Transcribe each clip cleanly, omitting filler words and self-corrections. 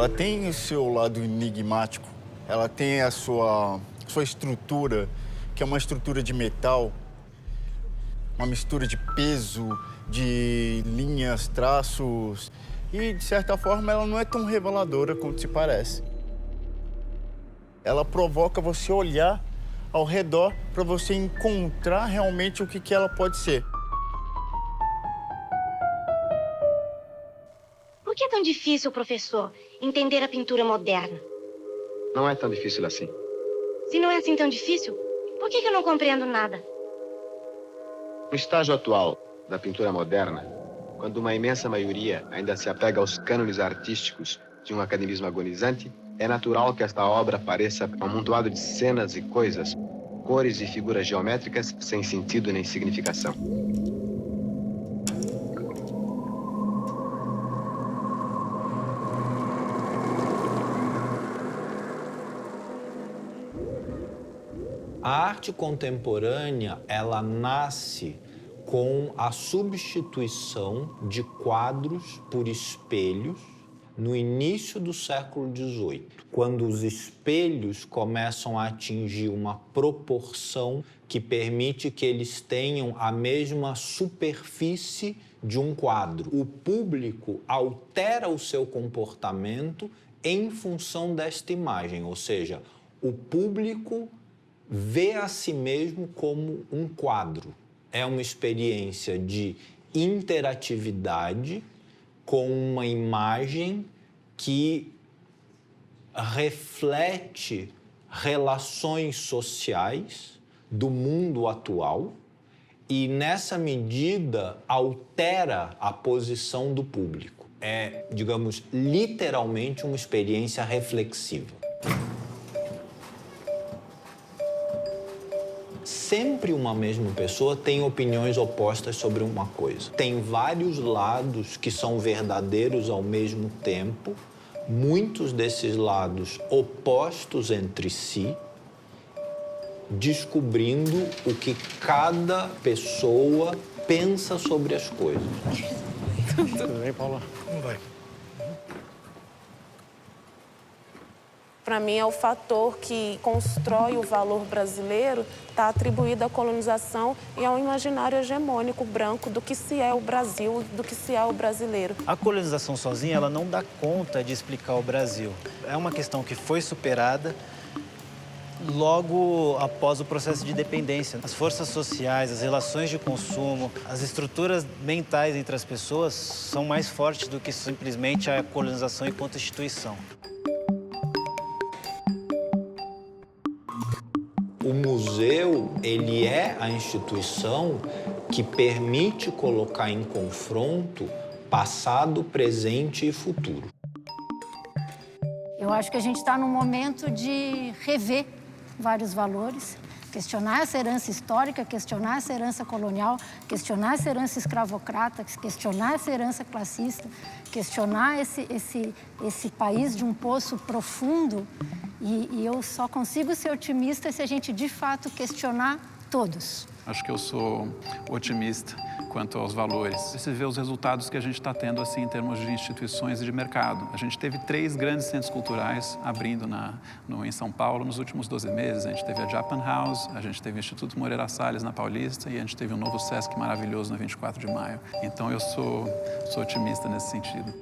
Ela tem o seu lado enigmático, ela tem a sua estrutura, que é uma estrutura de metal, uma mistura de peso, de linhas, traços. E, de certa forma, ela não é tão reveladora quanto se parece. Ela provoca você olhar ao redor para você encontrar realmente o que ela pode ser. Por que é tão difícil, professor, entender a pintura moderna? Não é tão difícil assim. Se não é assim tão difícil, por que eu não compreendo nada? No estágio atual da pintura moderna, quando uma imensa maioria ainda se apega aos cânones artísticos de um academismo agonizante, é natural que esta obra pareça um amontoado de cenas e coisas, cores e figuras geométricas sem sentido nem significação. A arte contemporânea, ela nasce com a substituição de quadros por espelhos no início do século XVIII, quando os espelhos começam a atingir uma proporção que permite que eles tenham a mesma superfície de um quadro. O público altera o seu comportamento em função desta imagem, ou seja, o público vê a si mesmo como um quadro. É uma experiência de interatividade com uma imagem que reflete relações sociais do mundo atual e, nessa medida, altera a posição do público. É, digamos, literalmente uma experiência reflexiva. Sempre uma mesma pessoa tem opiniões opostas sobre uma coisa. Tem vários lados que são verdadeiros ao mesmo tempo, muitos desses lados opostos entre si, descobrindo o que cada pessoa pensa sobre as coisas. Tudo bem, Paula? Como vai? Para mim, é o fator que constrói o valor brasileiro, está atribuído à colonização e ao imaginário hegemônico branco do que se é o Brasil, do que se é o brasileiro. A colonização sozinha, ela não dá conta de explicar o Brasil. É uma questão que foi superada logo após o processo de dependência. As forças sociais, as relações de consumo, as estruturas mentais entre as pessoas são mais fortes do que simplesmente a colonização enquanto instituição. O museu, ele é a instituição que permite colocar em confronto passado, presente e futuro. Eu acho que a gente está num momento de rever vários valores, questionar essa herança histórica, questionar essa herança colonial, questionar essa herança escravocrata, questionar essa herança classista, questionar esse país de um poço profundo. E eu só consigo ser otimista se a gente, de fato, questionar todos. Acho que eu sou otimista quanto aos valores. Você vê os resultados que a gente está tendo assim, em termos de instituições e de mercado. A gente teve 3 grandes centros culturais abrindo em São Paulo nos últimos 12 meses. A gente teve a Japan House, a gente teve o Instituto Moreira Salles na Paulista e a gente teve um novo Sesc maravilhoso na 24 de maio. Então eu sou otimista nesse sentido.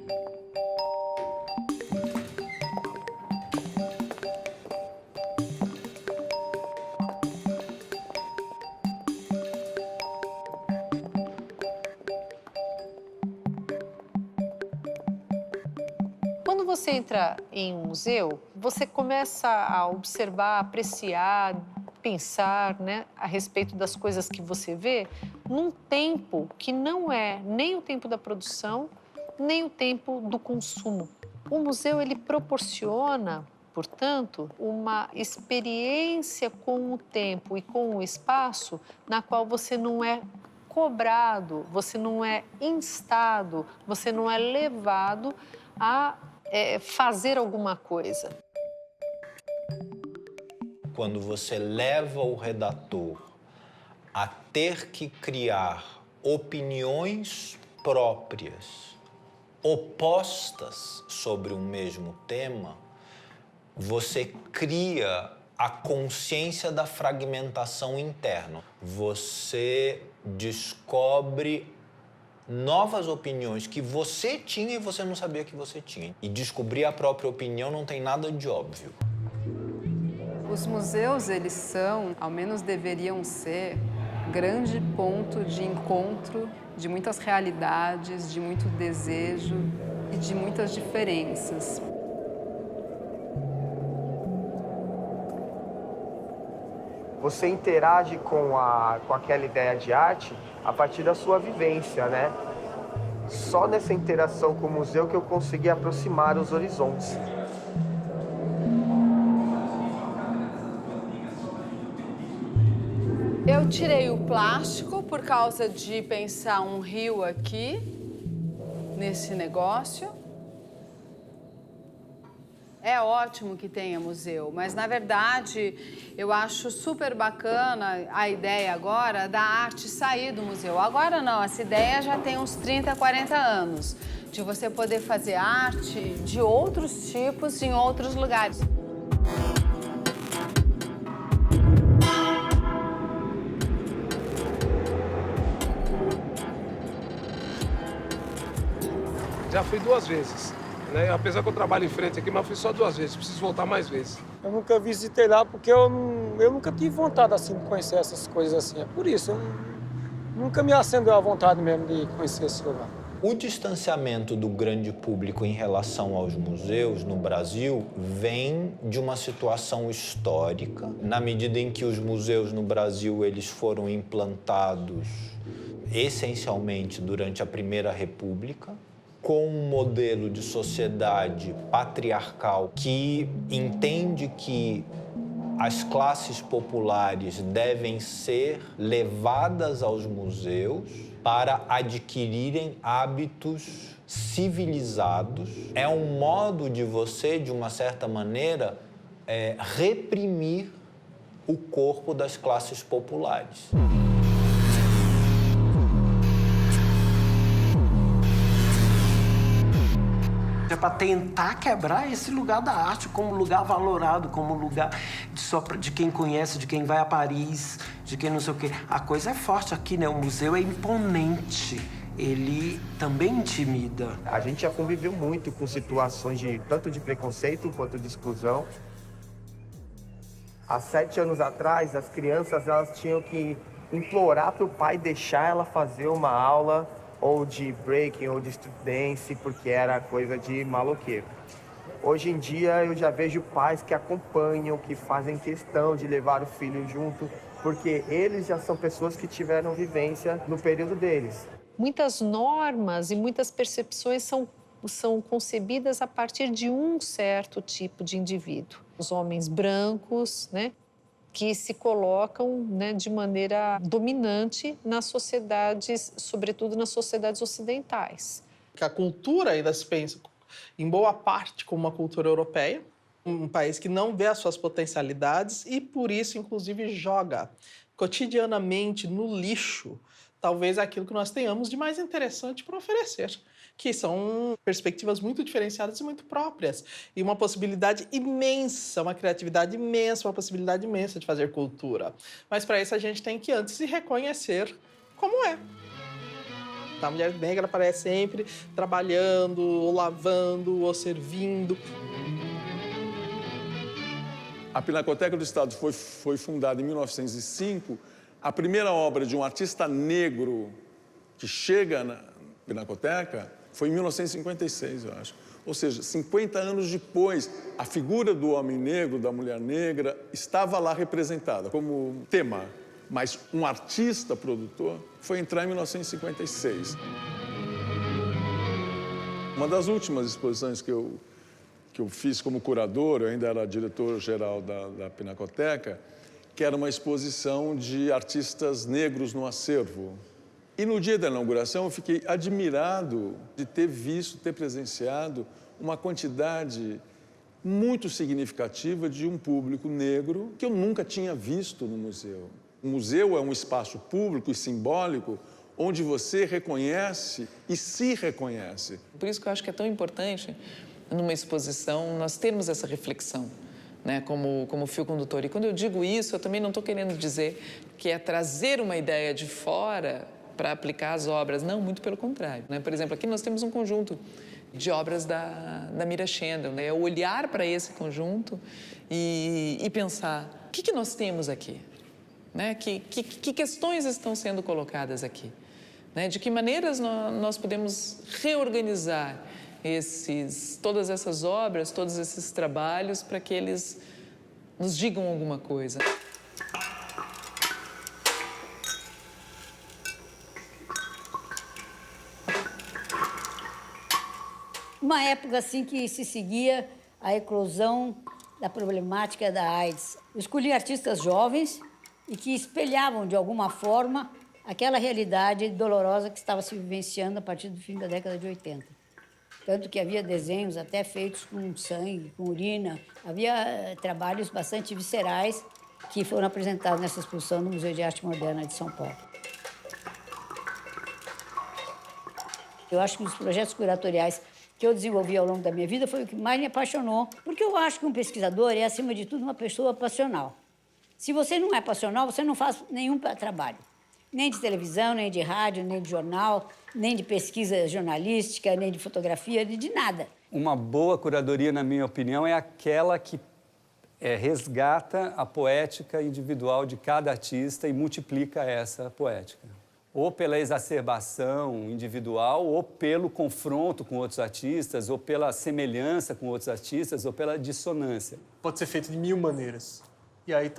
Quando você entra em um museu, você começa a observar, apreciar, pensar, né, a respeito das coisas que você vê num tempo que não é nem o tempo da produção, nem o tempo do consumo. O museu, ele proporciona, portanto, uma experiência com o tempo e com o espaço na qual você não é cobrado, você não é instado, você não é levado a fazer alguma coisa. Quando você leva o redator a ter que criar opiniões próprias opostas sobre um mesmo tema, você cria a consciência da fragmentação interna. Você descobre novas opiniões que você tinha e você não sabia que você tinha. E descobrir a própria opinião não tem nada de óbvio. Os museus, eles são, ao menos deveriam ser, grande ponto de encontro de muitas realidades, de muito desejo e de muitas diferenças. Você interage com aquela ideia de arte a partir da sua vivência, né? Só nessa interação com o museu que eu consegui aproximar os horizontes. Eu tirei o plástico por causa de pensar um rio aqui, nesse negócio. É ótimo que tenha museu, mas, na verdade, eu acho super bacana a ideia agora da arte sair do museu. Agora não, essa ideia já tem uns 30, 40 anos, de você poder fazer arte de outros tipos em outros lugares. Já fui 2 vezes. Né? Apesar que eu trabalho em frente aqui, mas fui só 2 vezes. Preciso voltar mais vezes. Eu nunca visitei lá porque eu nunca tive vontade assim, de conhecer essas coisas assim. É por isso, nunca me acendeu a vontade mesmo de conhecer esse lugar. O distanciamento do grande público em relação aos museus no Brasil vem de uma situação histórica, na medida em que os museus no Brasil eles foram implantados essencialmente durante a Primeira República, com um modelo de sociedade patriarcal que entende que as classes populares devem ser levadas aos museus para adquirirem hábitos civilizados. É um modo de você, de uma certa maneira, reprimir o corpo das classes populares. É para tentar quebrar esse lugar da arte como lugar valorado, como lugar só de quem conhece, de quem vai a Paris, de quem não sei o quê. A coisa é forte aqui, né? O museu é imponente. Ele também intimida. A gente já conviveu muito com situações tanto de preconceito quanto de exclusão. Há 7 anos atrás, as crianças elas tinham que implorar para o pai deixar ela fazer uma aula ou de breaking, ou de street dance, porque era coisa de maloqueiro. Hoje em dia, eu já vejo pais que acompanham, que fazem questão de levar o filho junto, porque eles já são pessoas que tiveram vivência no período deles. Muitas normas e muitas percepções são concebidas a partir de um certo tipo de indivíduo. Os homens brancos, né? Que se colocam, né, de maneira dominante nas sociedades, sobretudo nas sociedades ocidentais. A cultura ainda se pensa, em boa parte, como uma cultura europeia, um país que não vê as suas potencialidades e, por isso, inclusive, joga cotidianamente no lixo talvez aquilo que nós tenhamos de mais interessante para oferecer, que são perspectivas muito diferenciadas e muito próprias. E uma possibilidade imensa, uma criatividade imensa, uma possibilidade imensa de fazer cultura. Mas para isso a gente tem que antes se reconhecer como é. A mulher negra aparece sempre trabalhando, ou lavando, ou servindo. A Pinacoteca do Estado foi fundada em 1905. A primeira obra de um artista negro que chega na Pinacoteca foi em 1956, eu acho. Ou seja, 50 anos depois, a figura do homem negro, da mulher negra, estava lá representada como tema. Mas um artista produtor foi entrar em 1956. Uma das últimas exposições que eu fiz como curador, eu ainda era diretor-geral da Pinacoteca, que era uma exposição de artistas negros no acervo. E no dia da inauguração eu fiquei admirado de ter visto, ter presenciado uma quantidade muito significativa de um público negro que eu nunca tinha visto no museu. O museu é um espaço público e simbólico onde você reconhece e se reconhece. Por isso que eu acho que é tão importante, numa exposição, nós termos essa reflexão, né, como fio condutor. E quando eu digo isso, eu também não estou querendo dizer que é trazer uma ideia de fora para aplicar as obras. Não, muito pelo contrário, né? Por exemplo, aqui nós temos um conjunto de obras da Mira Schendel, né? É olhar para esse conjunto e pensar, o que nós temos aqui? Né? Que questões estão sendo colocadas aqui? Né? De que maneiras nós podemos reorganizar todas essas obras, todos esses trabalhos, para que eles nos digam alguma coisa. Uma época assim que se seguia a eclosão da problemática da AIDS. Eu escolhi artistas jovens e que espelhavam, de alguma forma, aquela realidade dolorosa que estava se vivenciando a partir do fim da década de 80. Tanto que havia desenhos até feitos com sangue, com urina. Havia trabalhos bastante viscerais que foram apresentados nessa exposição no Museu de Arte Moderna de São Paulo. Eu acho que os projetos curatoriais que eu desenvolvi ao longo da minha vida foi o que mais me apaixonou, porque eu acho que um pesquisador é, acima de tudo, uma pessoa passional. Se você não é passional, você não faz nenhum trabalho. Nem de televisão, nem de rádio, nem de jornal, nem de pesquisa jornalística, nem de fotografia, de nada. Uma boa curadoria, na minha opinião, é aquela que resgata a poética individual de cada artista e multiplica essa poética. Ou pela exacerbação individual, ou pelo confronto com outros artistas, ou pela semelhança com outros artistas, ou pela dissonância. Pode ser feito de 1000 maneiras. E aí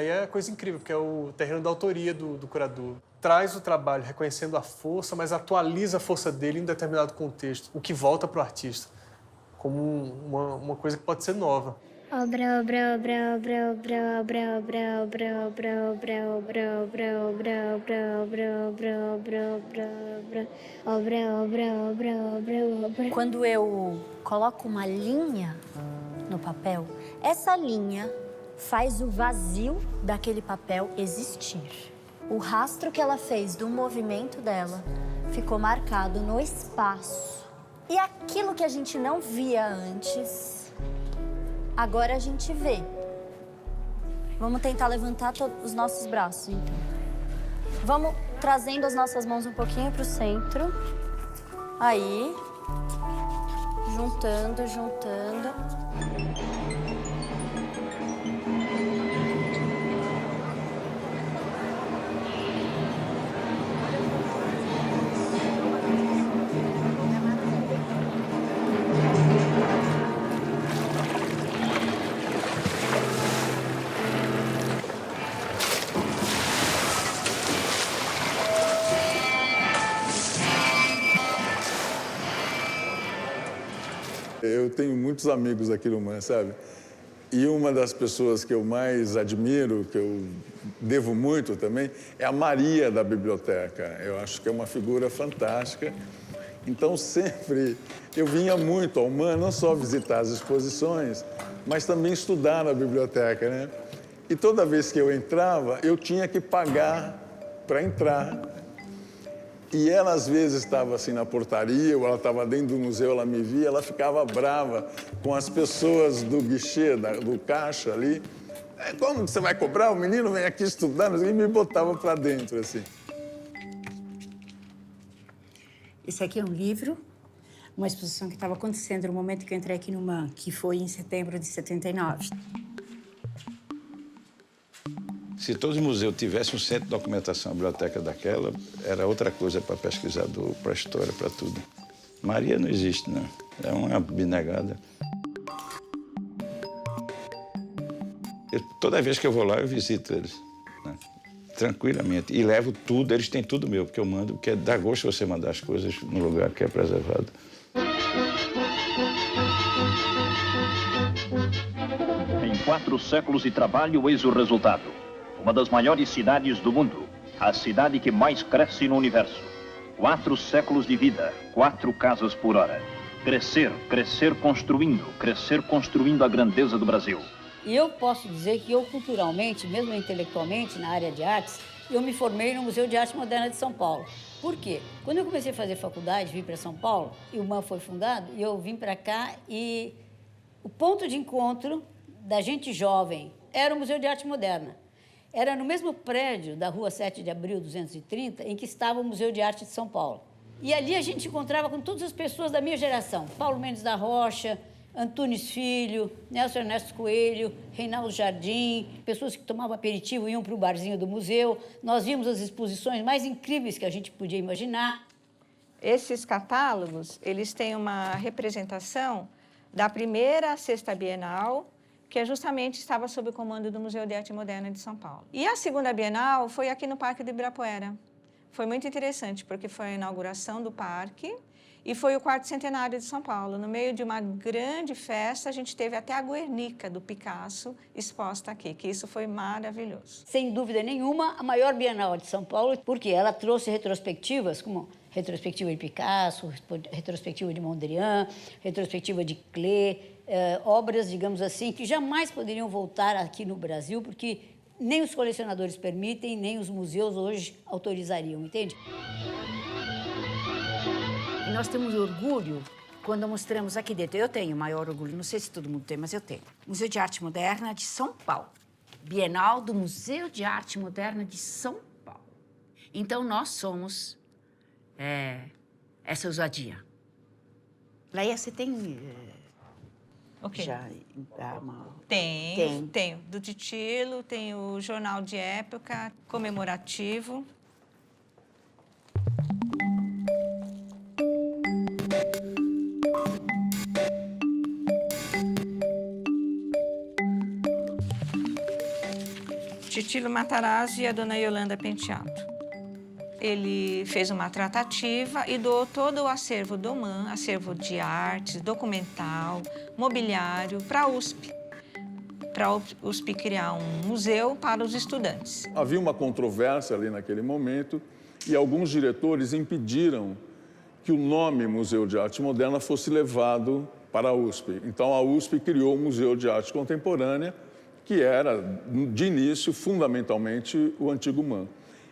é coisa incrível, porque é o terreno da autoria do curador. Traz o trabalho reconhecendo a força, mas atualiza a força dele em um determinado contexto, o que volta para o artista, como uma coisa que pode ser nova. Quando eu coloco uma linha no papel, essa linha faz o vazio daquele papel existir. O rastro que ela fez do movimento dela ficou marcado no espaço. E aquilo que a gente não via antes, agora a gente vê. Vamos tentar levantar os nossos braços, então. Vamos trazendo as nossas mãos um pouquinho para o centro. Aí, juntando. Eu tenho muitos amigos aqui no MAN, sabe? E uma das pessoas que eu mais admiro, que eu devo muito também, é a Maria da biblioteca. Eu acho que é uma figura fantástica. Então, sempre eu vinha muito ao MAN, não só visitar as exposições, mas também estudar na biblioteca, né? E toda vez que eu entrava, eu tinha que pagar para entrar. E ela, às vezes, estava assim na portaria, ou ela estava dentro do museu, ela me via, ela ficava brava com as pessoas do guichê, do caixa ali. Como você vai cobrar? O menino vem aqui estudar, e me botava para dentro, assim. Esse aqui é um livro, uma exposição que estava acontecendo no momento que eu entrei aqui no MAN, que foi em setembro de 79. Se todo museu tivesse um centro de documentação, a biblioteca daquela, era outra coisa para pesquisador, para história, para tudo. Maria não existe, não. É uma abnegada. Toda vez que eu vou lá, eu visito eles, né? Tranquilamente. E levo tudo, eles têm tudo meu, porque eu mando, porque dá gosto você mandar as coisas no lugar que é preservado. Em 4 séculos de trabalho, eis o resultado. Uma das maiores cidades do mundo, a cidade que mais cresce no universo. 4 séculos de vida, 4 casas por hora. Crescer construindo a grandeza do Brasil. E eu posso dizer que eu, culturalmente, mesmo intelectualmente, na área de artes, eu me formei no Museu de Arte Moderna de São Paulo. Por quê? Quando eu comecei a fazer faculdade, vim para São Paulo, e o MAN foi fundado, e eu vim para cá, e o ponto de encontro da gente jovem era o Museu de Arte Moderna. Era no mesmo prédio da Rua 7 de Abril, 230, em que estava o Museu de Arte de São Paulo. E ali a gente encontrava com todas as pessoas da minha geração. Paulo Mendes da Rocha, Antunes Filho, Nelson Ernesto Coelho, Reinaldo Jardim, pessoas que tomavam aperitivo e iam para o barzinho do museu. Nós vimos as exposições mais incríveis que a gente podia imaginar. Esses catálogos, eles têm uma representação da primeira Sexta Bienal, que justamente estava sob o comando do Museu de Arte Moderna de São Paulo. E a segunda Bienal foi aqui no Parque do Ibirapuera. Foi muito interessante, porque foi a inauguração do parque e foi o 4º centenário de São Paulo. No meio de uma grande festa, a gente teve até a Guernica, do Picasso, exposta aqui, que isso foi maravilhoso. Sem dúvida nenhuma, a maior Bienal de São Paulo, porque ela trouxe retrospectivas, como retrospectiva de Picasso, retrospectiva de Mondrian, retrospectiva de Klee, obras, digamos assim, que jamais poderiam voltar aqui no Brasil, porque nem os colecionadores permitem, nem os museus hoje autorizariam, entende? E nós temos orgulho quando mostramos aqui dentro. Eu tenho maior orgulho, não sei se todo mundo tem, mas eu tenho. Museu de Arte Moderna de São Paulo. Bienal do Museu de Arte Moderna de São Paulo. Então, nós somos essa ousadia. Leia, você tem... Okay. Já Tenho. Do Titilo, tem o Jornal de Época, comemorativo. Titilo Matarazzo e a dona Yolanda Penteado. Ele fez uma tratativa e doou todo o acervo do MAN, acervo de artes, documental, mobiliário, para a USP. Para a USP criar um museu para os estudantes. Havia uma controvérsia ali naquele momento e alguns diretores impediram que o nome Museu de Arte Moderna fosse levado para a USP. Então, a USP criou o Museu de Arte Contemporânea, que era, de início, fundamentalmente, o antigo MAN.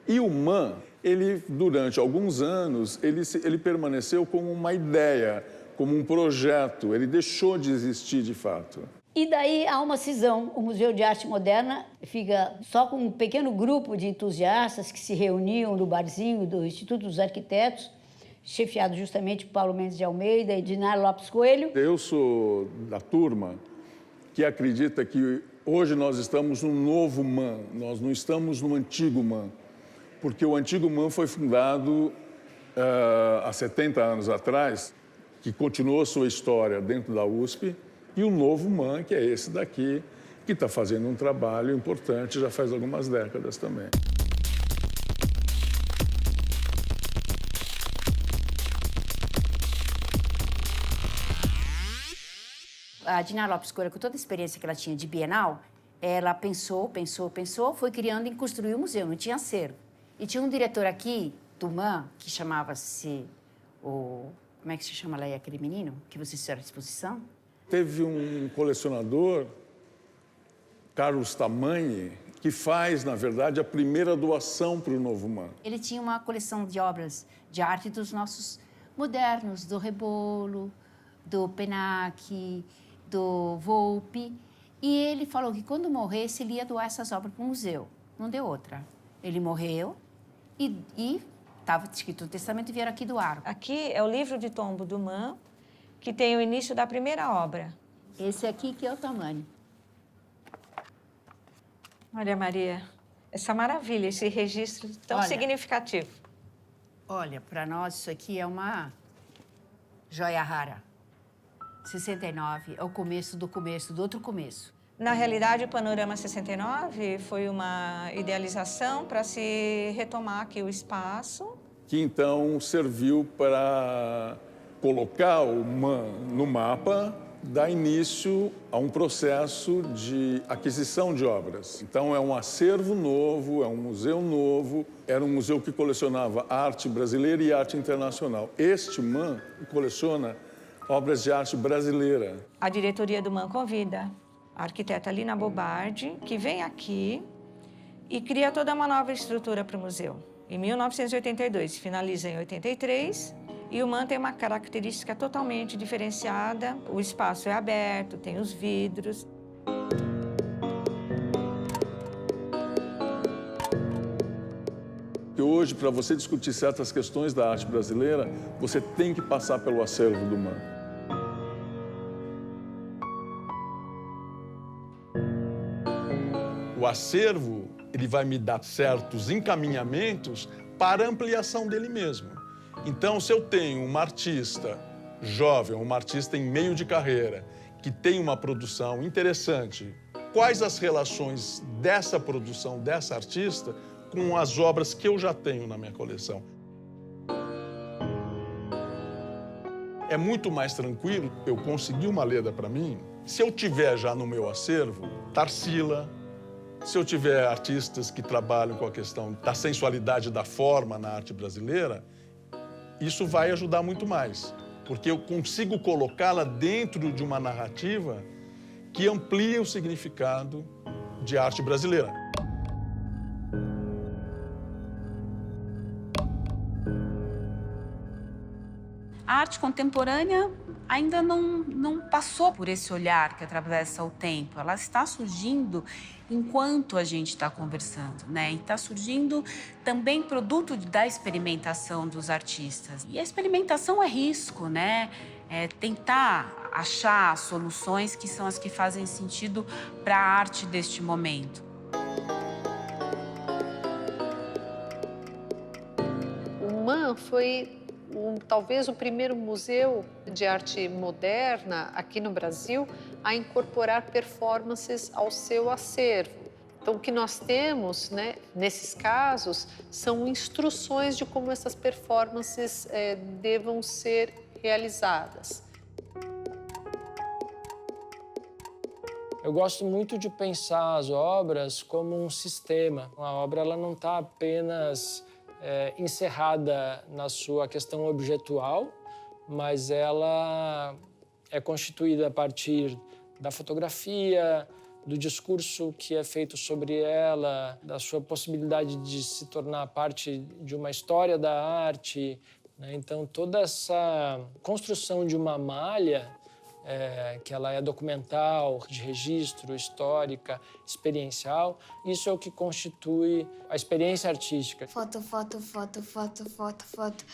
E o MAN, ele, durante alguns anos, ele permaneceu como uma ideia, como um projeto. Ele deixou de existir, de fato. E daí há uma cisão. O Museu de Arte Moderna fica só com um pequeno grupo de entusiastas que se reuniam no barzinho do Instituto dos Arquitetos, chefiado justamente por Paulo Mendes de Almeida e Dinar Lopes Coelho. Eu sou da turma que acredita que hoje nós estamos num novo MAN, nós não estamos no antigo MAN. Porque o antigo MAN foi fundado há 70 anos atrás, que continuou sua história dentro da USP, e o novo MAN, que é esse daqui, que está fazendo um trabalho importante já faz algumas décadas também. A Dinar Lopes Coelho, com toda a experiência que ela tinha de Bienal, ela pensou, foi criando em construir o museu, não tinha acervo. E tinha um diretor aqui, do MAN, que chamava-se Como é que se chama lá aquele menino que vocês fizeram a exposição? Teve um colecionador, Carlos Tamanhi, que faz, na verdade, a primeira doação para o Novo MAN. Ele tinha uma coleção de obras de arte dos nossos modernos, do Rebolo, do Penac, do Volpe. E ele falou que quando morresse, ele ia doar essas obras para o museu. Não deu outra. Ele morreu e estava escrito no testamento e vieram aqui doar. Aqui é o livro de tombo do MAN, que tem o início da primeira obra. Esse aqui que é o tamanho. Olha, Maria, essa maravilha, esse registro tão significativo. Olha, para nós isso aqui é uma joia rara. 69 é o começo do outro começo. Na realidade, o Panorama 69 foi uma idealização para se retomar aqui o espaço. Que então serviu para colocar o MAN no mapa, dar início a um processo de aquisição de obras. Então é um acervo novo, é um museu novo, era um museu que colecionava arte brasileira e arte internacional. Este MAN coleciona obras de arte brasileira. A diretoria do MAN convida a arquiteta Lina Bobardi, que vem aqui e cria toda uma nova estrutura para o museu. Em 1982, finaliza em 83, e o MAN tem uma característica totalmente diferenciada. O espaço é aberto, tem os vidros. E hoje, para você discutir certas questões da arte brasileira, você tem que passar pelo acervo do MAN. O acervo, ele vai me dar certos encaminhamentos para a ampliação dele mesmo. Então, se eu tenho uma artista jovem, uma artista em meio de carreira, que tem uma produção interessante, quais as relações dessa produção, dessa artista, com as obras que eu já tenho na minha coleção? É muito mais tranquilo eu conseguir uma Leda para mim, se eu tiver já no meu acervo Tarsila, se eu tiver artistas que trabalham com a questão da sensualidade da forma na arte brasileira, isso vai ajudar muito mais, porque eu consigo colocá-la dentro de uma narrativa que amplia o significado de arte brasileira. A arte contemporânea ainda não passou por esse olhar que atravessa o tempo. Ela está surgindo enquanto a gente está conversando, né? E está surgindo também produto da experimentação dos artistas. E a experimentação é risco, né? É tentar achar soluções que são as que fazem sentido para a arte deste momento. O MAN foi talvez o primeiro museu de arte moderna aqui no Brasil a incorporar performances ao seu acervo. Então, o que nós temos, né, nesses casos, são instruções de como essas performances devam ser realizadas. Eu gosto muito de pensar as obras como um sistema. A obra ela não está apenas encerrada na sua questão objetual, mas ela é constituída a partir da fotografia, do discurso que é feito sobre ela, da sua possibilidade de se tornar parte de uma história da arte, né? Então, toda essa construção de uma malha, que ela é documental, de registro, histórica, experiencial, isso é o que constitui a experiência artística. Foto, foto, foto, foto, foto, foto,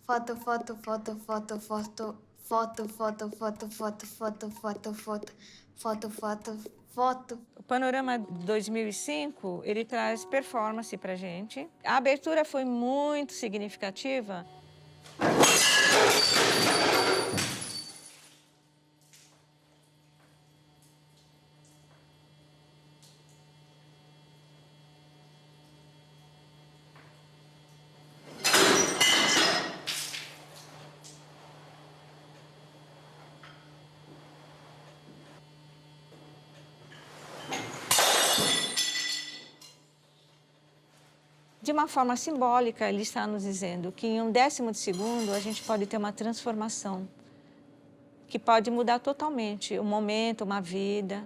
foto, foto, foto, foto, foto, foto, foto, foto, foto, foto, foto, foto, foto, foto. O Panorama 2005, ele traz performance pra gente. A abertura foi muito significativa. De uma forma simbólica, ele está nos dizendo que em 1/10 de segundo a gente pode ter uma transformação que pode mudar totalmente um momento, uma vida.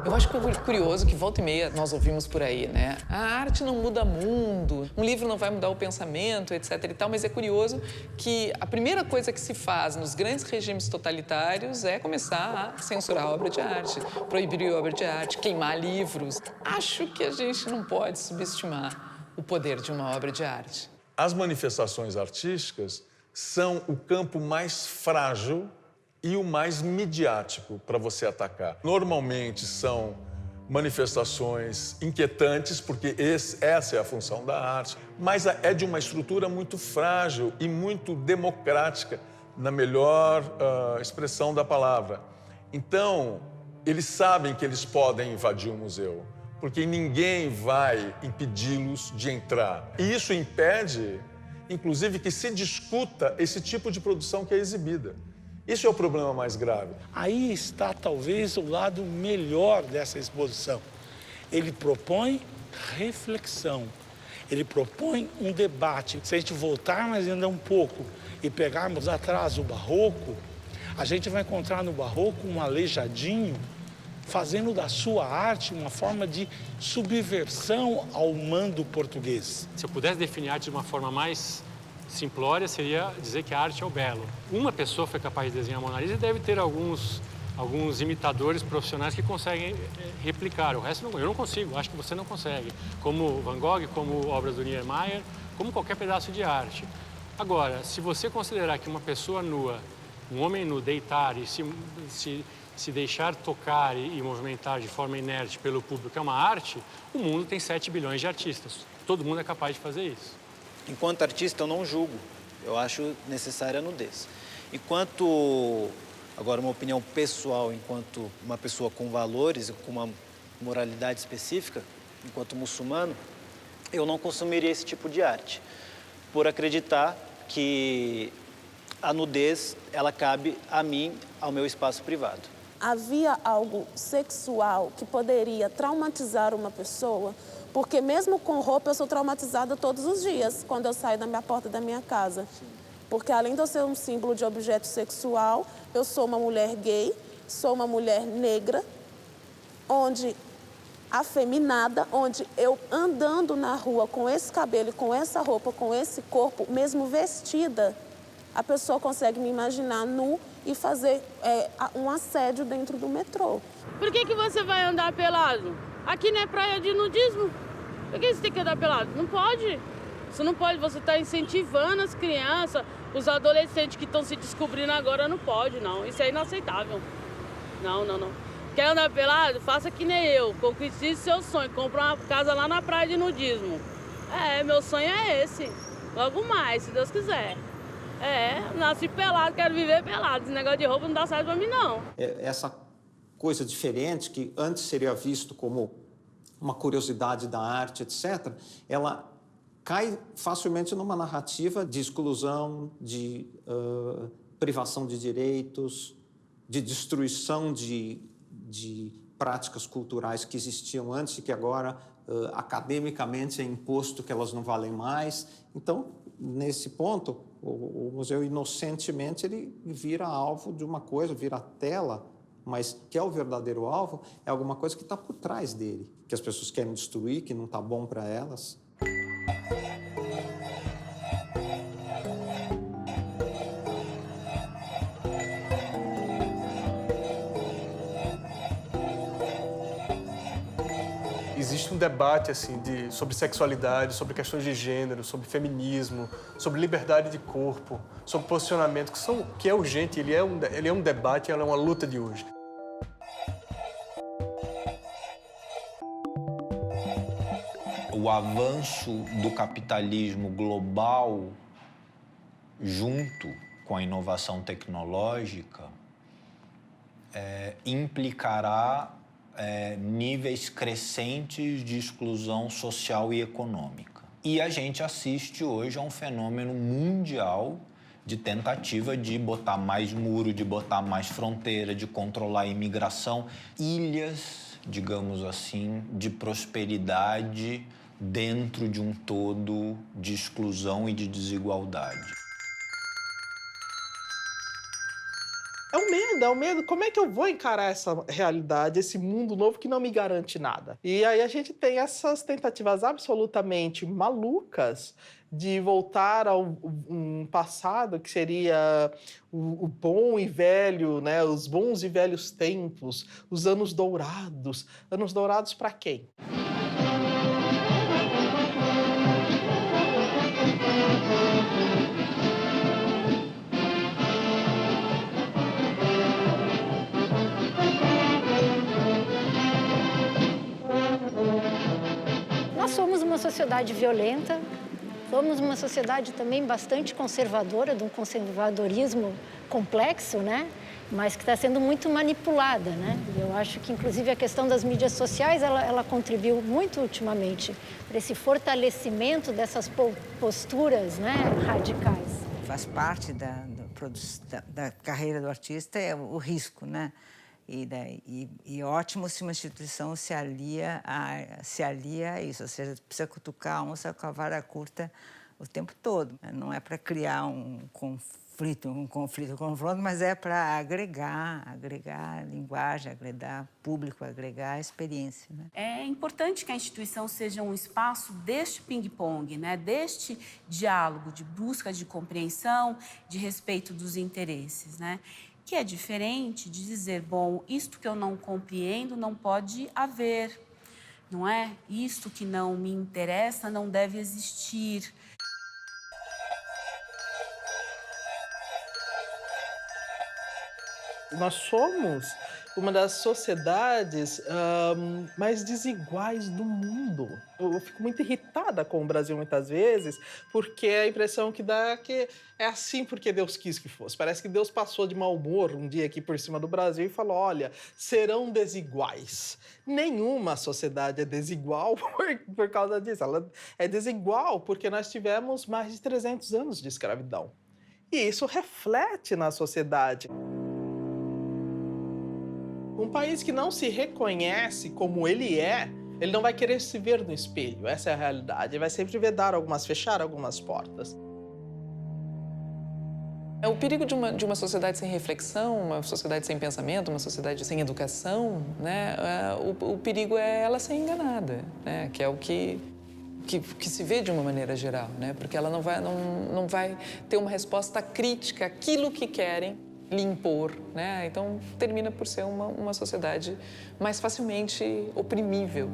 Eu acho que é curioso que volta e meia nós ouvimos por aí, né? A arte não muda mundo, um livro não vai mudar o pensamento, etc. e tal, mas é curioso que a primeira coisa que se faz nos grandes regimes totalitários é começar a censurar a obra de arte, proibir a obra de arte, queimar livros. Acho que a gente não pode subestimar o poder de uma obra de arte. As manifestações artísticas são o campo mais frágil e o mais midiático para você atacar. Normalmente são manifestações inquietantes, porque essa é a função da arte, mas é de uma estrutura muito frágil e muito democrática, na melhor expressão da palavra. Então, eles sabem que eles podem invadir o museu, porque ninguém vai impedi-los de entrar. E isso impede, inclusive, que se discuta esse tipo de produção que é exibida. Isso é o problema mais grave. Aí está, talvez, o lado melhor dessa exposição. Ele propõe reflexão. ele propõe um debate. Se a gente voltar mais ainda um pouco e pegarmos atrás o barroco, a gente vai encontrar no barroco um aleijadinho fazendo da sua arte uma forma de subversão ao mando português. Se eu pudesse definir a arte de uma forma mais simplória, seria dizer que a arte é o belo. Uma pessoa foi capaz de desenhar a Mona Lisa e deve ter alguns imitadores profissionais que conseguem replicar. O resto eu não consigo, acho que você não consegue. Como Van Gogh, como obras do Niemeyer, como qualquer pedaço de arte. Agora, se você considerar que uma pessoa nua, um homem nu, deitar e se deixar tocar e movimentar de forma inerte pelo público é uma arte, o mundo tem 7 bilhões de artistas. Todo mundo é capaz de fazer isso. Enquanto artista, eu não julgo. Eu acho necessária a nudez. Enquanto, agora uma opinião pessoal, enquanto uma pessoa com valores, com uma moralidade específica, enquanto muçulmano, eu não consumiria esse tipo de arte. Por acreditar que a nudez, ela cabe a mim, ao meu espaço privado. Havia algo sexual que poderia traumatizar uma pessoa, porque mesmo com roupa eu sou traumatizada todos os dias, quando eu saio da minha porta da minha casa. Porque além de eu ser um símbolo de objeto sexual, eu sou uma mulher gay, sou uma mulher negra, onde afeminada, onde eu andando na rua com esse cabelo, com essa roupa, com esse corpo, mesmo vestida, a pessoa consegue me imaginar nu e fazer um assédio dentro do metrô. Por que você vai andar pelado? Aqui não é praia de nudismo. Por que você tem que andar pelado? Não pode. Você não pode, você está incentivando as crianças, os adolescentes que estão se descobrindo agora, não pode, não. Isso é inaceitável. Não. Quer andar pelado? Faça que nem eu. Conquiste seu sonho. Compra uma casa lá na praia de nudismo. Meu sonho é esse. Logo mais, se Deus quiser. Nasci pelado, quero viver pelado. Esse negócio de roupa não dá certo pra mim, não. Essa coisa diferente, que antes seria visto como uma curiosidade da arte, etc., ela cai facilmente numa narrativa de exclusão, de privação de direitos, de destruição de práticas culturais que existiam antes e que agora, academicamente, é imposto que elas não valem mais. Então, nesse ponto, o museu, inocentemente, ele vira alvo de uma coisa, vira tela, mas que é o verdadeiro alvo, é alguma coisa que está por trás dele, que as pessoas querem destruir, que não está bom para elas. Existe um debate assim, sobre sexualidade, sobre questões de gênero, sobre feminismo, sobre liberdade de corpo, sobre posicionamento, que é urgente, ele é um debate, ela é uma luta de hoje. O avanço do capitalismo global junto com a inovação tecnológica implicará níveis crescentes de exclusão social e econômica. E a gente assiste hoje a um fenômeno mundial de tentativa de botar mais muro, de botar mais fronteira, de controlar a imigração. Ilhas, digamos assim, de prosperidade dentro de um todo de exclusão e de desigualdade. É o medo. Como é que eu vou encarar essa realidade, esse mundo novo que não me garante nada? E aí a gente tem essas tentativas absolutamente malucas de voltar a um passado que seria o bom e velho, né? Os bons e velhos tempos, os anos dourados. Anos dourados para quem? Nós somos uma sociedade violenta, somos uma sociedade também bastante conservadora, de um conservadorismo complexo, né? Mas que está sendo muito manipulada, né? Eu acho que, inclusive, a questão das mídias sociais, ela contribuiu muito ultimamente para esse fortalecimento dessas posturas, né, radicais. Faz parte da carreira do artista, é o risco, né? E ótimo se uma instituição se alia a isso, ou seja, precisa cutucar a onça com a vara curta o tempo todo. Não é para criar um confronto, mas é para agregar linguagem, agregar público, agregar experiência. Né? É importante que a instituição seja um espaço deste ping-pong, né? Deste diálogo, de busca de compreensão, de respeito dos interesses, né? Que é diferente de dizer, bom, isto que eu não compreendo não pode haver, não é? Isto que não me interessa não deve existir. Nós somos uma das sociedades mais desiguais do mundo. Eu fico muito irritada com o Brasil muitas vezes, porque a impressão que dá é que é assim porque Deus quis que fosse. Parece que Deus passou de mau humor um dia aqui por cima do Brasil e falou, olha, serão desiguais. Nenhuma sociedade é desigual por causa disso. Ela é desigual porque nós tivemos mais de 300 anos de escravidão. E isso reflete na sociedade. Um país que não se reconhece como ele não vai querer se ver no espelho. Essa é a realidade. Ele vai sempre fechar algumas portas. O perigo de uma sociedade sem reflexão, uma sociedade sem pensamento, uma sociedade sem educação, né? O perigo é ela ser enganada, né? Que é o que se vê de uma maneira geral, né? Porque ela não vai ter uma resposta crítica àquilo que querem lhe impor, né? Então termina por ser uma sociedade mais facilmente oprimível.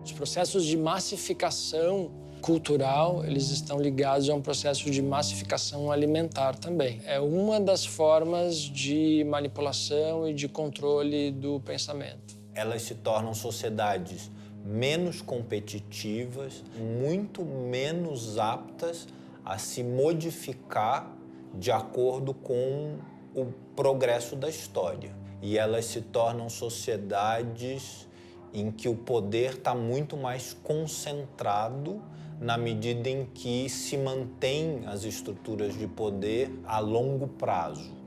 Os processos de massificação cultural, eles estão ligados a um processo de massificação alimentar também. É uma das formas de manipulação e de controle do pensamento. Elas se tornam sociedades menos competitivas, muito menos aptas a se modificar de acordo com o progresso da história. E elas se tornam sociedades em que o poder está muito mais concentrado na medida em que se mantém as estruturas de poder a longo prazo.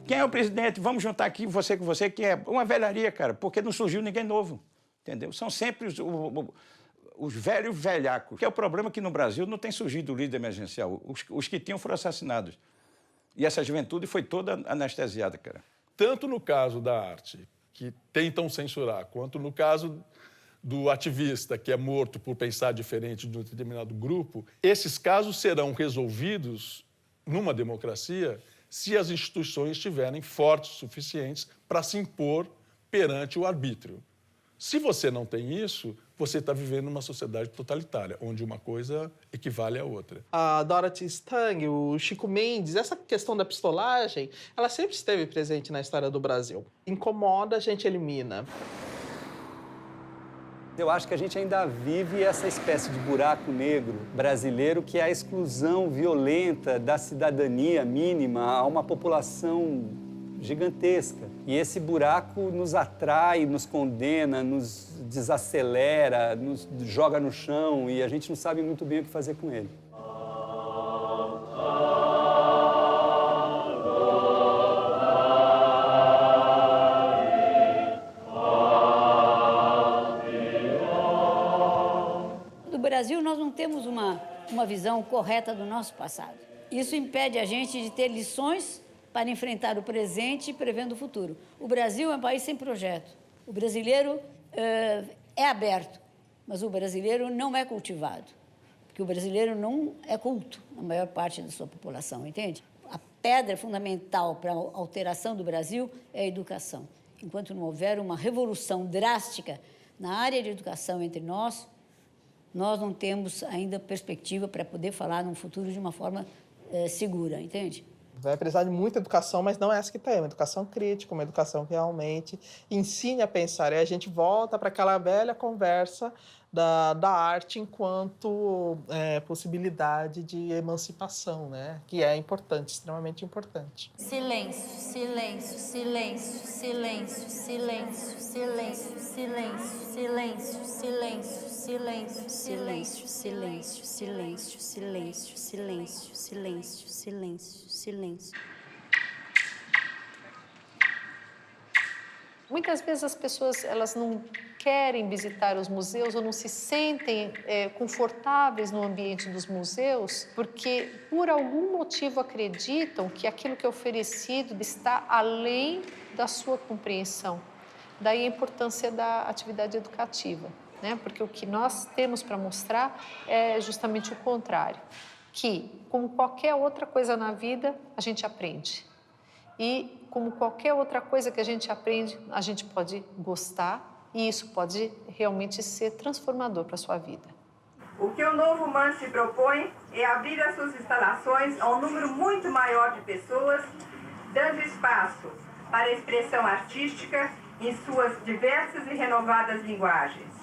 Quem é o presidente? Vamos juntar aqui você com você, que é uma velharia, cara, porque não surgiu ninguém novo, entendeu? São sempre os velhos velhacos, que é o problema que no Brasil não tem surgido o líder emergencial. Os que tinham foram assassinados. E essa juventude foi toda anestesiada, cara. Tanto no caso da arte, que tentam censurar, quanto no caso do ativista, que é morto por pensar diferente de um determinado grupo, esses casos serão resolvidos numa democracia se as instituições estiverem fortes o suficientes para se impor perante o arbítrio. Se você não tem isso, você está vivendo numa sociedade totalitária, onde uma coisa equivale à outra. A Dorothy Stang, o Chico Mendes, essa questão da pistolagem, ela sempre esteve presente na história do Brasil. Incomoda, a gente elimina. Eu acho que a gente ainda vive essa espécie de buraco negro brasileiro, que é a exclusão violenta da cidadania mínima a uma população gigantesca. E esse buraco nos atrai, nos condena, nos desacelera, nos joga no chão e a gente não sabe muito bem o que fazer com ele. No Brasil, nós não temos uma visão correta do nosso passado. Isso impede a gente de ter lições para enfrentar o presente, prevendo o futuro. O Brasil é um país sem projeto. O brasileiro é aberto, mas o brasileiro não é cultivado, porque o brasileiro não é culto, a maior parte da sua população, entende? A pedra fundamental para a alteração do Brasil é a educação. Enquanto não houver uma revolução drástica na área de educação entre nós não temos ainda perspectiva para poder falar num futuro de uma forma segura, entende? Vai precisar de muita educação, mas não é essa que tem. Uma educação crítica, uma educação que realmente ensine a pensar. E a gente volta para aquela velha conversa da arte enquanto possibilidade de emancipação, né? Que é importante, extremamente importante. Silêncio, silêncio, silêncio, silêncio, silêncio, silêncio, silêncio, silêncio, silêncio, silêncio, silêncio, silêncio, silêncio, silêncio, silêncio, silêncio, silêncio, silêncio. Muitas vezes as pessoas elas não querem visitar os museus ou não se sentem confortáveis no ambiente dos museus porque, por algum motivo, acreditam que aquilo que é oferecido está além da sua compreensão. Daí a importância da atividade educativa, né? Porque o que nós temos para mostrar é justamente o contrário, que, como qualquer outra coisa na vida, a gente aprende. E, como qualquer outra coisa que a gente aprende, a gente pode gostar e isso pode realmente ser transformador para a sua vida. O que o Novo MAN se propõe é abrir as suas instalações a um número muito maior de pessoas, dando espaço para a expressão artística em suas diversas e renovadas linguagens.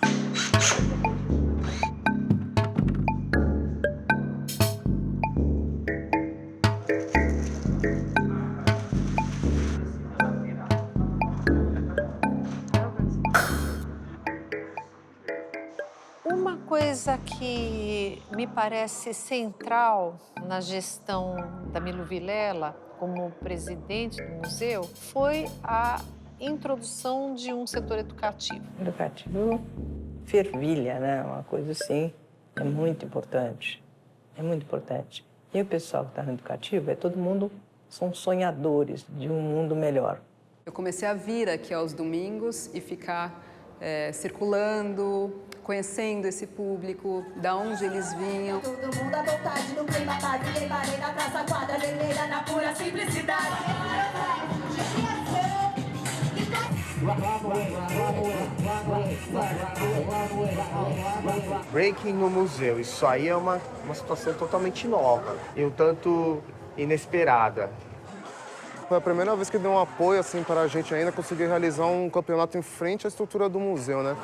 Uma coisa que me parece central na gestão da Milo Vilela como presidente do museu foi a introdução de um setor educativo. Educativo fervilha, né? Uma coisa assim, é muito importante. É muito importante. E o pessoal que está no educativo, todo mundo são sonhadores de um mundo melhor. Eu comecei a vir aqui aos domingos e ficar circulando, conhecendo esse público, da onde eles vinham. Todo mundo à vontade, no clima parei na praça quadra, leiteira na pura simplicidade. Breaking no museu, isso aí é uma situação totalmente nova e um tanto inesperada. Foi a primeira vez que deu um apoio assim, para a gente ainda conseguir realizar um campeonato em frente à estrutura do museu, né?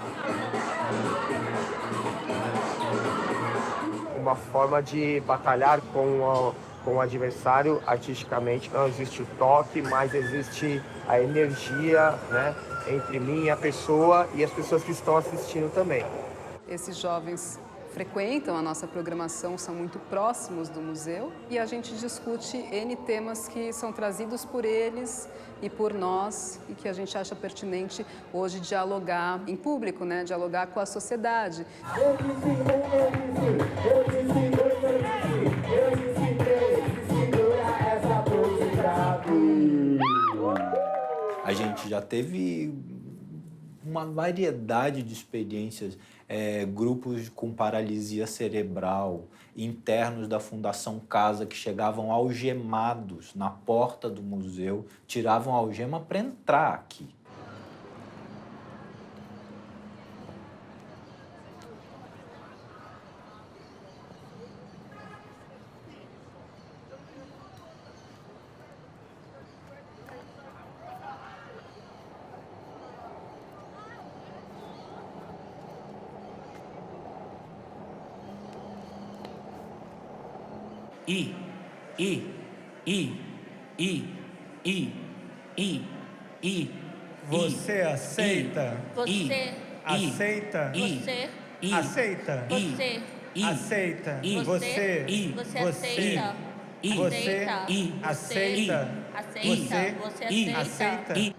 Uma forma de batalhar com o adversário artisticamente. Não existe o toque, mas existe a energia, né, entre mim e a pessoa e as pessoas que estão assistindo também. Esses jovens frequentam a nossa programação, são muito próximos do museu e a gente discute N temas que são trazidos por eles e por nós e que a gente acha pertinente hoje dialogar em público, né? Dialogar com a sociedade. A gente já teve uma variedade de experiências, grupos com paralisia cerebral, internos da Fundação Casa que chegavam algemados na porta do museu, tiravam a algema para entrar aqui. Você aceita? Você aceita? Você aceita? Você aceita? Você aceita? Você aceita? Você aceita?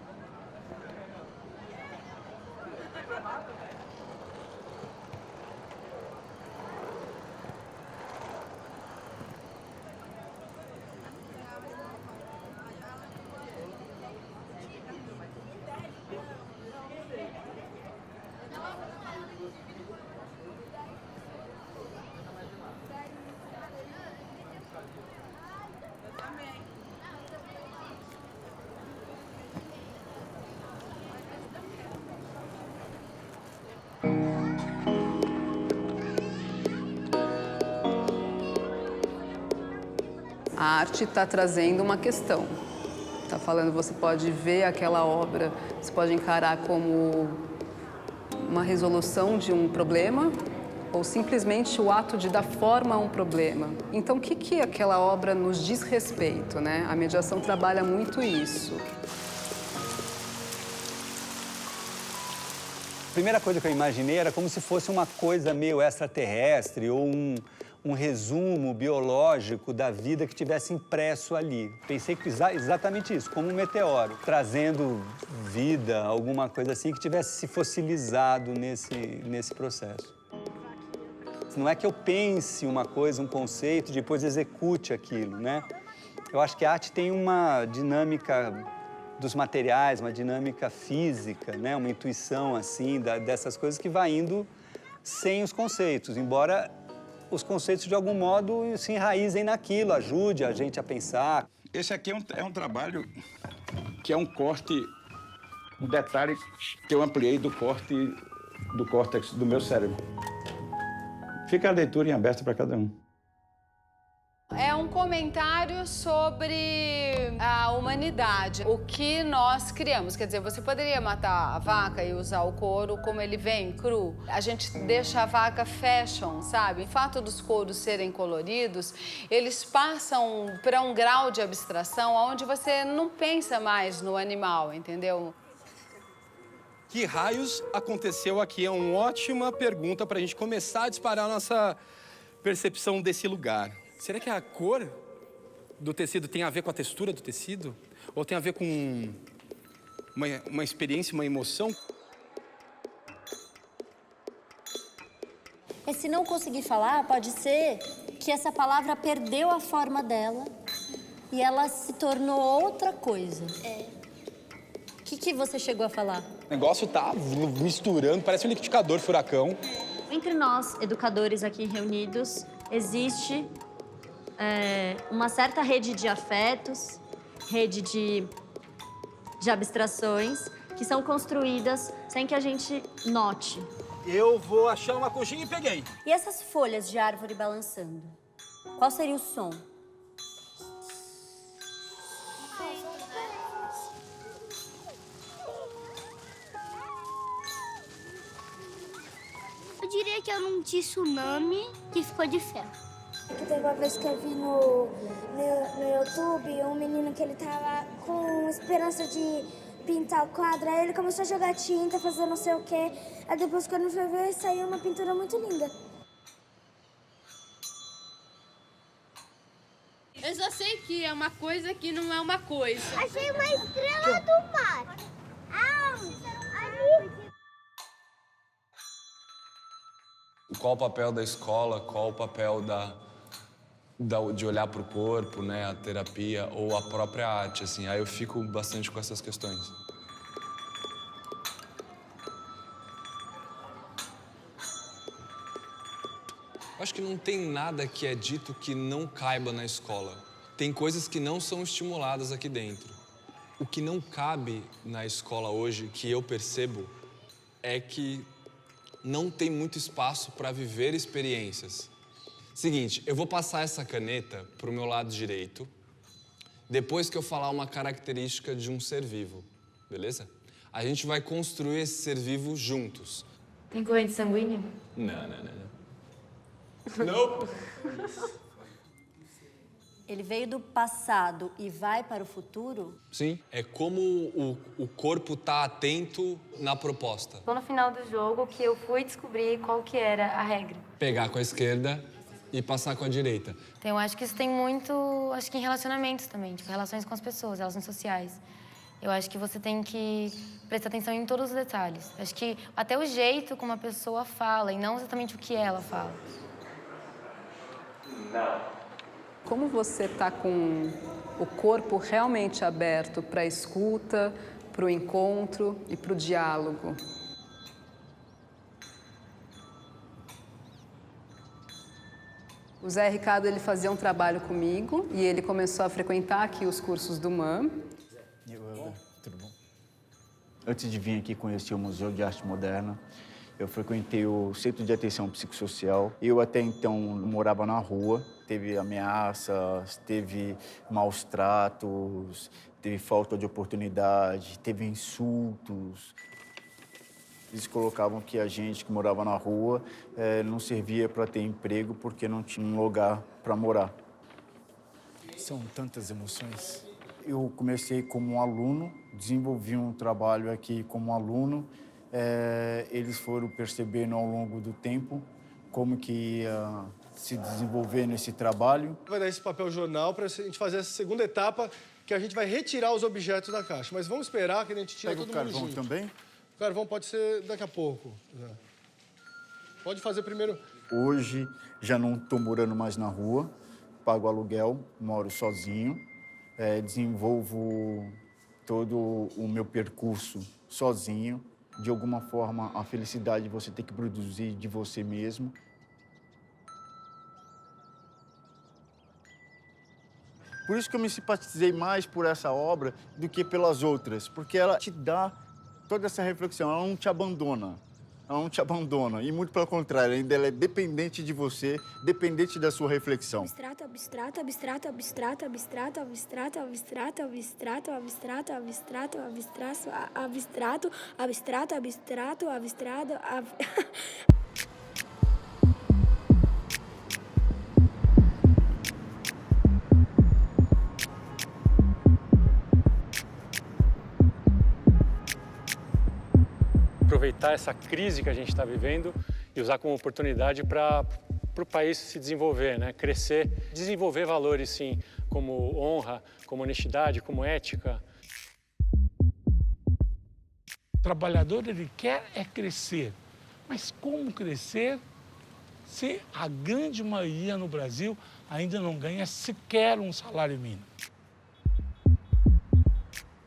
A arte está trazendo uma questão. Está falando, você pode ver aquela obra, você pode encarar como uma resolução de um problema ou simplesmente o ato de dar forma a um problema. Então, o que aquela obra nos diz respeito, né? A mediação trabalha muito isso. A primeira coisa que eu imaginei era como se fosse uma coisa meio extraterrestre ou um resumo biológico da vida que tivesse impresso ali. Pensei que exatamente isso, como um meteoro, trazendo vida, alguma coisa assim que tivesse se fossilizado nesse processo. Não é que eu pense uma coisa, um conceito, e depois execute aquilo, né? Eu acho que a arte tem uma dinâmica dos materiais, uma dinâmica física, né? Uma intuição, assim, dessas coisas que vai indo sem os conceitos, embora os conceitos, de algum modo, se enraizem naquilo, ajude a gente a pensar. Esse aqui é um trabalho que é um corte, um detalhe que eu ampliei do corte do córtex do meu cérebro. Fica a leitura em aberto para cada um. É um comentário sobre a humanidade, o que nós criamos. Quer dizer, você poderia matar a vaca e usar o couro como ele vem, cru. A gente deixa a vaca fashion, sabe? O fato dos couros serem coloridos, eles passam para um grau de abstração onde você não pensa mais no animal, entendeu? Que raios aconteceu aqui? É uma ótima pergunta para a gente começar a disparar a nossa percepção desse lugar. Será que a cor do tecido tem a ver com a textura do tecido? Ou tem a ver com uma experiência, uma emoção? E se não conseguir falar, pode ser que essa palavra perdeu a forma dela e ela se tornou outra coisa. O que você chegou a falar? O negócio tá misturando, parece um liquidificador furacão. Entre nós, educadores aqui reunidos, existe uma certa rede de afetos, rede de abstrações, que são construídas sem que a gente note. Eu vou achar uma conchinha e peguei. E essas folhas de árvore balançando? Qual seria o som? Eu diria que é um tsunami que ficou de ferro. Teve uma vez que eu vi no YouTube um menino que ele tava com esperança de pintar o quadro, aí ele começou a jogar tinta, fazer não sei o quê. Aí depois, quando foi ver, saiu uma pintura muito linda. Eu só sei que é uma coisa que não é uma coisa. Achei uma estrela do mar. Ali. Qual o papel da escola, qual o papel de olhar para o corpo, né, a terapia ou a própria arte, assim. Aí eu fico bastante com essas questões. Eu acho que não tem nada que é dito que não caiba na escola. Tem coisas que não são estimuladas aqui dentro. O que não cabe na escola hoje, que eu percebo, é que não tem muito espaço para viver experiências. Seguinte, eu vou passar essa caneta pro meu lado direito, depois que eu falar uma característica de um ser vivo, beleza? A gente vai construir esse ser vivo juntos. Tem corrente sanguínea? Não. Nope. Ele veio do passado e vai para o futuro? Sim, é como o corpo tá atento na proposta. Tô no final do jogo que eu fui descobrir qual que era a regra. Pegar com a esquerda e passar com a direita. Então, eu acho que isso tem muito, acho que em relacionamentos também, tipo, relações com as pessoas, relações sociais. Eu acho que você tem que prestar atenção em todos os detalhes. Acho que até o jeito como a pessoa fala e não exatamente o que ela fala. Não. Como você está com o corpo realmente aberto para a escuta, para o encontro e para o diálogo? O Zé Ricardo, ele fazia um trabalho comigo e ele começou a frequentar aqui os cursos do MAM. Tudo bom? Antes de vir aqui conhecer o Museu de Arte Moderna, eu frequentei o Centro de Atenção Psicossocial. Eu até então morava na rua, teve ameaças, teve maus tratos, teve falta de oportunidade, teve insultos. Eles colocavam que a gente que morava na rua não servia para ter emprego porque não tinha um lugar para morar. São tantas emoções. Eu comecei como um aluno, desenvolvi um trabalho aqui como aluno. Eles foram percebendo ao longo do tempo como que ia se desenvolver nesse trabalho. Vai dar esse papel jornal para a gente fazer essa segunda etapa, que a gente vai retirar os objetos da caixa. Mas vamos esperar que a gente tire todo mundo junto. Pega o carvão também? O carvão pode ser daqui a pouco. Pode fazer primeiro. Hoje já não estou morando mais na rua, pago aluguel, moro sozinho, desenvolvo todo o meu percurso sozinho. De alguma forma, a felicidade você tem que produzir de você mesmo. Por isso que eu me simpatizei mais por essa obra do que pelas outras, porque ela te dá toda essa reflexão, ela não te abandona. Ela não te abandona, e muito pelo contrário, ainda ela é dependente de você, dependente da sua reflexão. Abstrato, abstrato, abstrato, abstrato, abstrato, abstrato, abstrato, abstrato, abstrato, abstrato, abstrato, abstrato, abstrato, abstrato, abstrato. Aproveitar essa crise que a gente está vivendo e usar como oportunidade para o país se desenvolver, né? Crescer, desenvolver valores, sim, como honra, como honestidade, como ética. O trabalhador, ele quer crescer, mas como crescer se a grande maioria no Brasil ainda não ganha sequer um salário mínimo?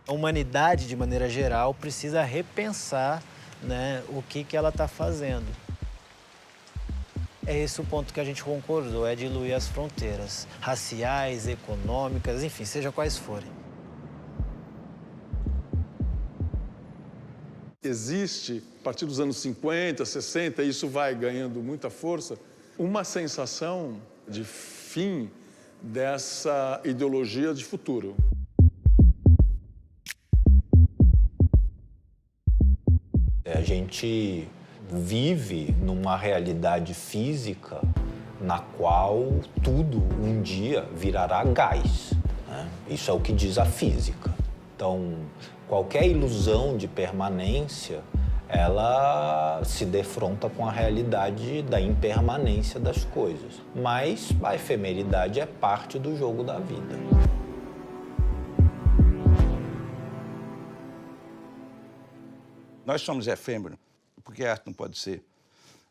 A humanidade, de maneira geral, precisa repensar, né, o que ela está fazendo. É esse o ponto que a gente concordou, é diluir as fronteiras raciais, econômicas, enfim, seja quais forem. Existe, a partir dos anos 50, 60, e isso vai ganhando muita força, uma sensação de fim dessa ideologia de futuro. A gente vive numa realidade física na qual tudo um dia virará gás, né? Isso é o que diz a física. Então, qualquer ilusão de permanência, ela se defronta com a realidade da impermanência das coisas. Mas a efemeridade é parte do jogo da vida. Nós somos efêmeros, porque a arte não pode ser.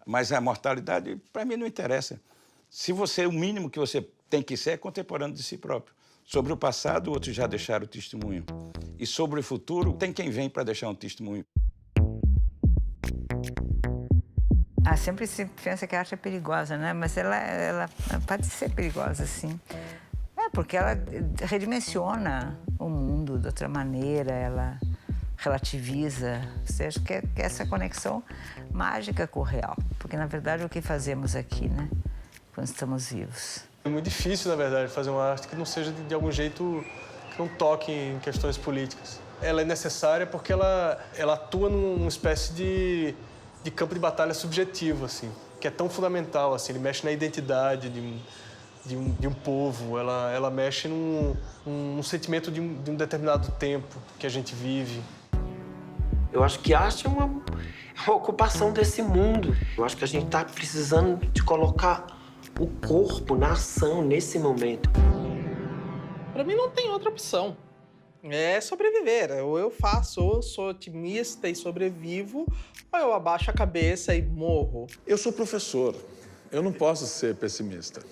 Mas a mortalidade, para mim, não interessa. Se você, o mínimo que você tem que ser é contemporâneo de si próprio. Sobre o passado, outros já deixaram o testemunho. E sobre o futuro, tem quem vem para deixar um testemunho. Sempre se pensa que a arte é perigosa, né? Mas ela pode ser perigosa, sim. Porque ela redimensiona o mundo de outra maneira, ela relativiza. Você acha que é essa conexão mágica com o real. Porque, na verdade, é o que fazemos aqui, né? Quando estamos vivos. É muito difícil, na verdade, fazer uma arte que não seja, de algum jeito, que não toque em questões políticas. Ela é necessária porque ela atua numa espécie de campo de batalha subjetivo, assim, que é tão fundamental, assim, ele mexe na identidade de um povo, ela mexe num sentimento de um determinado tempo que a gente vive. Eu acho que a arte é uma ocupação desse mundo. Eu acho que a gente está precisando de colocar o corpo na ação nesse momento. Para mim não tem outra opção. É sobreviver. Ou eu faço, ou eu sou otimista e sobrevivo, ou eu abaixo a cabeça e morro. Eu sou professor, eu não posso ser pessimista.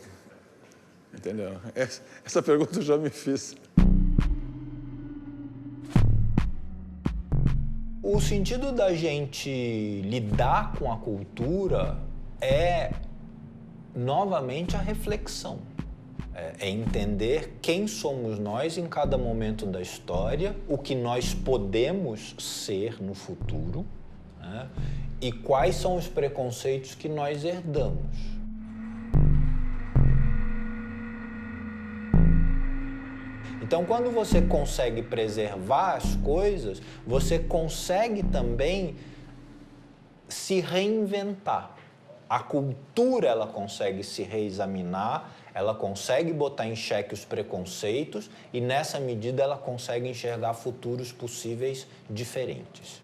Entendeu? Essa pergunta eu já me fiz. O sentido da gente lidar com a cultura é, novamente, a reflexão. É entender quem somos nós em cada momento da história, o que nós podemos ser no futuro, né? E quais são os preconceitos que nós herdamos. Então, quando você consegue preservar as coisas, você consegue também se reinventar. A cultura, ela consegue se reexaminar, ela consegue botar em xeque os preconceitos e, nessa medida, ela consegue enxergar futuros possíveis diferentes.